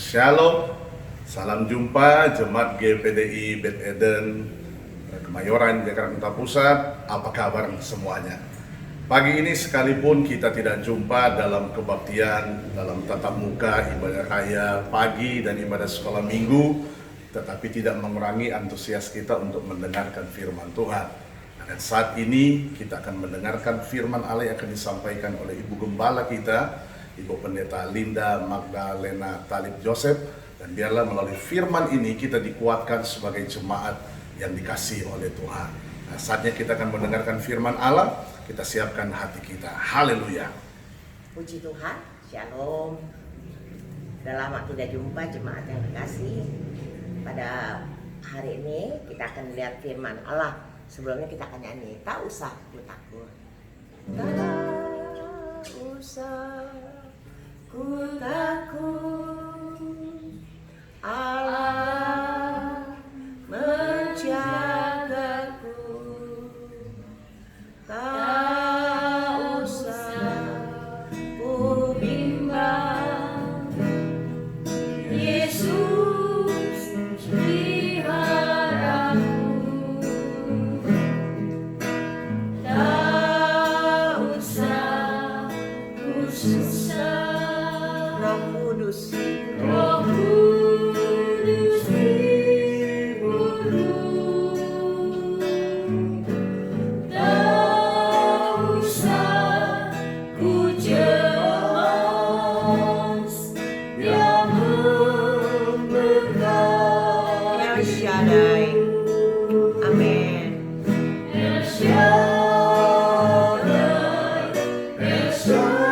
Shalom, salam jumpa Jemaat GPDI Beth Eden Kemayoran, Jakarta Pusat. Apa kabar semuanya? Pagi ini sekalipun kita tidak jumpa dalam kebaktian, dalam tatap muka, ibadah raya pagi dan ibadah sekolah minggu, tetapi tidak mengurangi antusias kita untuk mendengarkan firman Tuhan. Dan saat ini kita akan mendengarkan firman Allah yang akan disampaikan oleh Ibu Gembala kita, Ibu Pendeta Linda Magdalena Talib Joseph. Dan biarlah melalui firman ini kita dikuatkan sebagai jemaat yang dikasihi oleh Tuhan. Nah, saatnya kita akan mendengarkan firman Allah. Kita siapkan hati kita. Haleluya. Puji Tuhan, Shalom. Sudah lama tidak jumpa jemaat yang dikasihi. Pada hari ini kita akan lihat firman Allah. Sebelumnya kita akan nyanyi, tak usah ku takut. Tak usah ku takut, Allah menjagaku. Tak usah ku bimbang, Yesus peliharaku. Tak usah ku susah, Roh Kudus hibur. Tak usah ku cemas, Dia memberkati. El Shaddai, amin. El Shaddai, El Shaddai,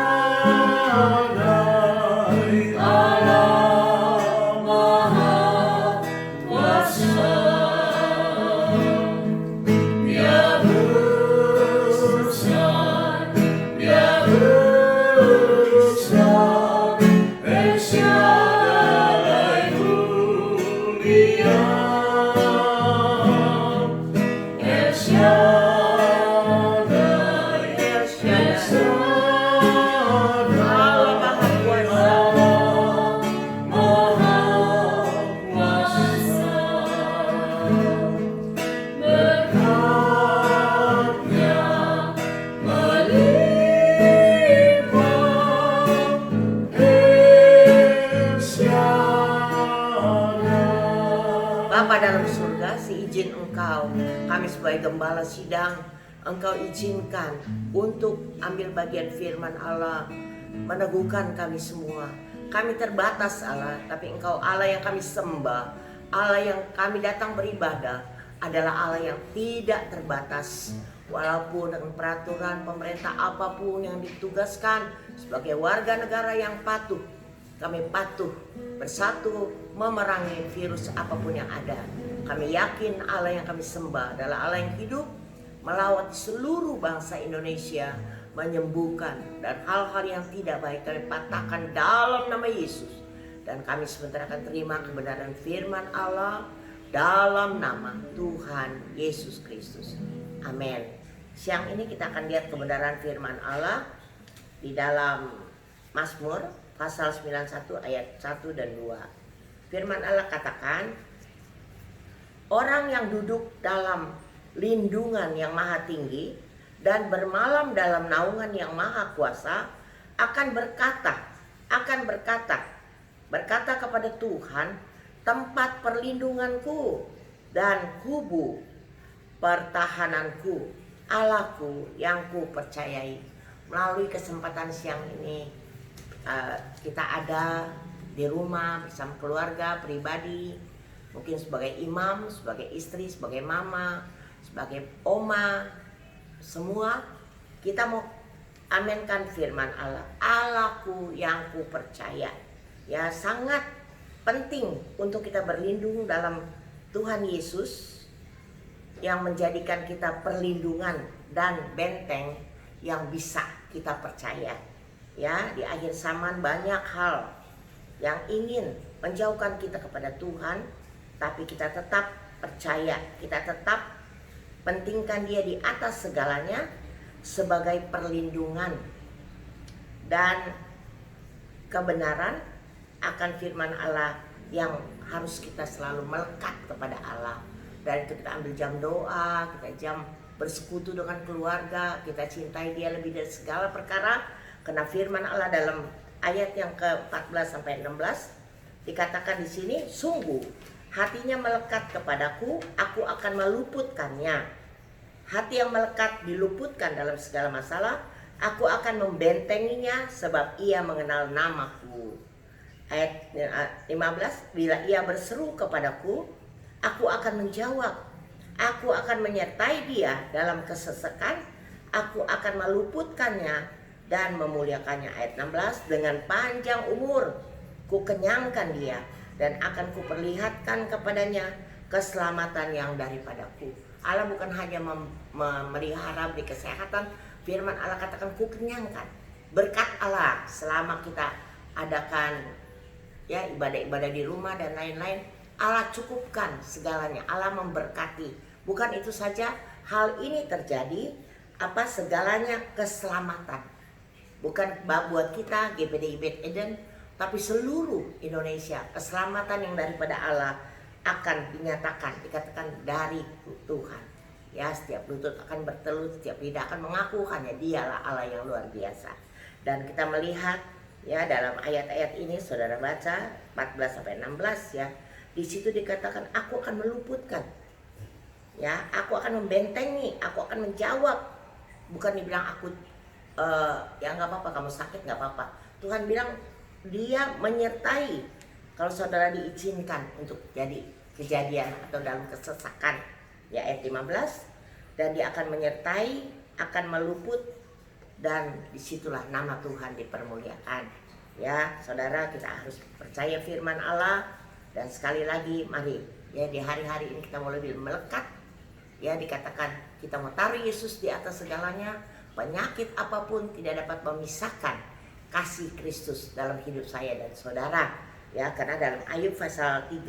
Allah Maha Kuasa. Dia besar, Dia besar, El Shaddai mulia, El Shaddai, El Shaddai, Allah Maha Kuasa, Maha Kuasa. Berkatnya melimpah, El Shaddai. Bapa dalam surga, seizin Engkau, kami sebagai gembala sidang, Engkau izinkan untuk ambil bagian firman Allah, meneguhkan kami semua. Kami terbatas Allah, tapi Engkau Allah yang kami sembah, Allah yang kami datang beribadah, adalah Allah yang tidak terbatas. Walaupun dengan peraturan pemerintah apapun yang ditugaskan, sebagai warga negara yang patuh, kami patuh bersatu memerangi virus apapun yang ada. Kami yakin Allah yang kami sembah adalah Allah yang hidup, melawat seluruh bangsa Indonesia, menyembuhkan, dan hal-hal yang tidak baik kami patahkan dalam nama Yesus. Dan kami sebentar akan terima kebenaran firman Allah dalam nama Tuhan Yesus Kristus. Amin. Siang ini kita akan lihat kebenaran firman Allah di dalam Mazmur pasal 91 ayat 1 dan 2. Firman Allah katakan, orang yang duduk dalam lindungan yang maha tinggi dan bermalam dalam naungan yang maha kuasa akan berkata kepada Tuhan, tempat perlindunganku dan kubu pertahananku, Allahku yang ku percayai. Melalui kesempatan siang ini, kita ada di rumah bersama keluarga pribadi, mungkin sebagai imam, sebagai istri, sebagai mama, sebagai oma, semua kita mau aminkan firman Allah, Allahku yang ku percaya. Ya, sangat penting untuk kita berlindung dalam Tuhan Yesus yang menjadikan kita perlindungan dan benteng yang bisa kita percaya. Ya, di akhir zaman banyak hal yang ingin menjauhkan kita kepada Tuhan, tapi kita tetap percaya, kita tetap pentingkan Dia di atas segalanya sebagai perlindungan dan kebenaran akan firman Allah yang harus kita selalu melekat kepada Allah. Dan itu kita ambil jam doa, kita jam bersekutu dengan keluarga, kita cintai Dia lebih dari segala perkara. Karena firman Allah dalam ayat yang ke-14 sampai 16 dikatakan di sini, sungguh hatinya melekat kepadaku, aku akan meluputkannya. Hati yang melekat diluputkan dalam segala masalah, aku akan membentenginya sebab ia mengenal namaku. Ayat 15, bila ia berseru kepadaku, aku akan menjawab. Aku akan menyertai dia dalam kesesakan, aku akan meluputkannya dan memuliakannya. Ayat 16, dengan panjang umur ku kenyangkan dia dan akan kuperlihatkan kepadanya keselamatan yang daripadaku. Allah bukan hanya memelihara beri kesehatan, firman Allah katakan ku kenyangkan. Berkat Allah selama kita adakan ya ibadah-ibadah di rumah dan lain-lain, Allah cukupkan segalanya, Allah memberkati. Bukan itu saja, hal ini terjadi segalanya keselamatan. Bukan buat kita GPDI Beth Eden, tapi seluruh Indonesia, keselamatan yang daripada Allah akan dinyatakan, dikatakan dari Tuhan. Ya, setiap lutut akan bertelut, setiap lidah akan mengaku hanya Dialah Allah yang luar biasa. Dan kita melihat ya dalam ayat-ayat ini, saudara baca 14 sampai 16 ya. Di situ dikatakan aku akan meluputkan. Ya, aku akan membentengi, aku akan menjawab. Bukan dibilang aku ya nggak apa-apa, kamu sakit nggak apa-apa. Tuhan bilang Dia menyertai kalau saudara diizinkan untuk jadi kejadian atau dalam kesesakan. Ya, ayat 15, dan Dia akan menyertai, akan meluput, dan disitulah nama Tuhan dipermuliakan. Ya, saudara, kita harus percaya firman Allah. Dan sekali lagi, mari ya di hari-hari ini kita mau lebih melekat. Ya, dikatakan kita mau taruh Yesus di atas segalanya. Penyakit apapun tidak dapat memisahkan kasih Kristus dalam hidup saya dan saudara. Ya, karena dalam Ayub pasal 3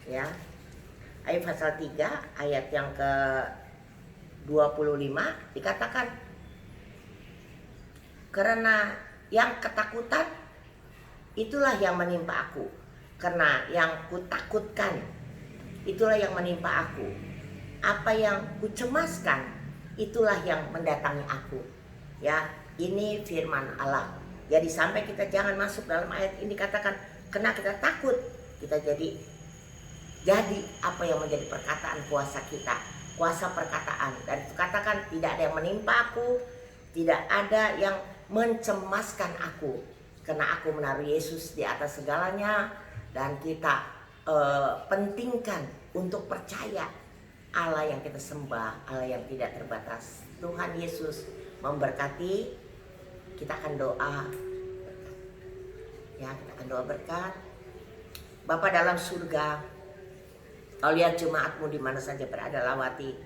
ya, Ayub pasal 3 ayat yang ke-25 dikatakan, karena yang ketakutan itulah yang menimpa aku, karena yang kutakutkan itulah yang menimpa aku, apa yang kucemaskan itulah yang mendatangi aku. Ya, ini firman Allah. Jadi sampai kita jangan masuk dalam ayat ini katakan karena kita takut, kita jadi apa yang menjadi perkataan kuasa kita, kuasa perkataan. Dan itu katakan tidak ada yang menimpa aku, tidak ada yang mencemaskan aku, karena aku menaruh Yesus di atas segalanya. Dan kita pentingkan untuk percaya Allah yang kita sembah, Allah yang tidak terbatas. Tuhan Yesus memberkati. Kita akan doa ya, kita akan doa berkat. Bapa dalam surga, Kau lihat jemaatmu di mana saja berada, lawati.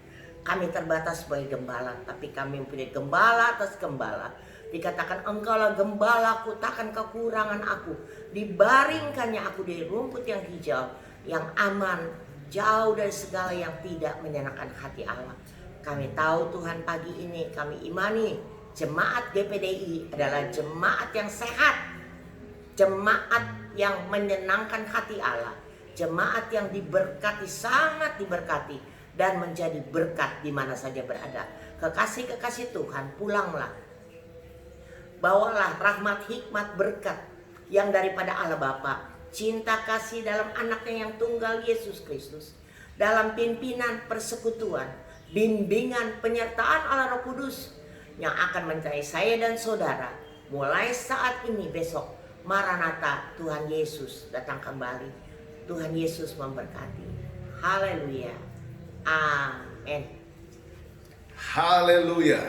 Kami terbatas sebagai gembala, tapi kami mempunyai gembala atas gembala. Dikatakan engkaulah gembalaku, takkan kekurangan aku. Dibaringkannya aku di rumput yang hijau, yang aman, jauh dari segala yang tidak menyenangkan hati Allah. Kami tahu Tuhan, pagi ini kami imani jemaat GPDI adalah jemaat yang sehat, jemaat yang menyenangkan hati Allah, jemaat yang diberkati, sangat diberkati, dan menjadi berkat di mana saja berada. Kekasih-kekasih Tuhan, pulanglah, bawalah rahmat, hikmat, berkat yang daripada Allah Bapa, cinta kasih dalam anaknya yang tunggal Yesus Kristus, dalam pimpinan persekutuan, bimbingan penyertaan Allah Roh Kudus yang akan menyertai saya dan saudara mulai saat ini, besok. Maranatha, Tuhan Yesus datang kembali. Tuhan Yesus memberkati. Haleluya. Amin. Haleluya.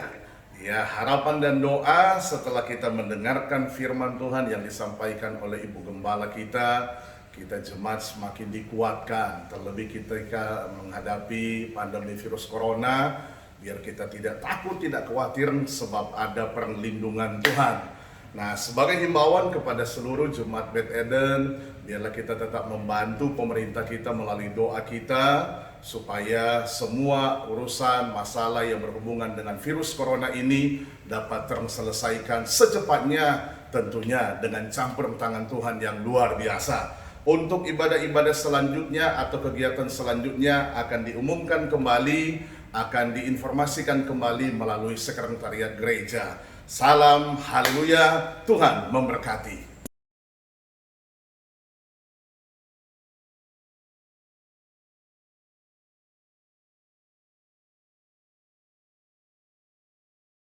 Ya, harapan dan doa setelah kita mendengarkan firman Tuhan yang disampaikan oleh Ibu Gembala kita jemaat semakin dikuatkan. Terlebih ketika menghadapi pandemi virus corona, biar kita tidak takut, tidak khawatir, sebab ada perlindungan Tuhan. Nah, sebagai himbauan kepada seluruh jemaat Beth Eden, biarlah kita tetap membantu pemerintah kita melalui doa kita, supaya semua urusan masalah yang berhubungan dengan virus corona ini dapat terselesaikan secepatnya tentunya dengan campur tangan Tuhan yang luar biasa. Untuk ibadah-ibadah selanjutnya atau kegiatan selanjutnya akan diumumkan kembali, akan diinformasikan kembali melalui sekretariat gereja. Salam haleluya, Tuhan memberkati.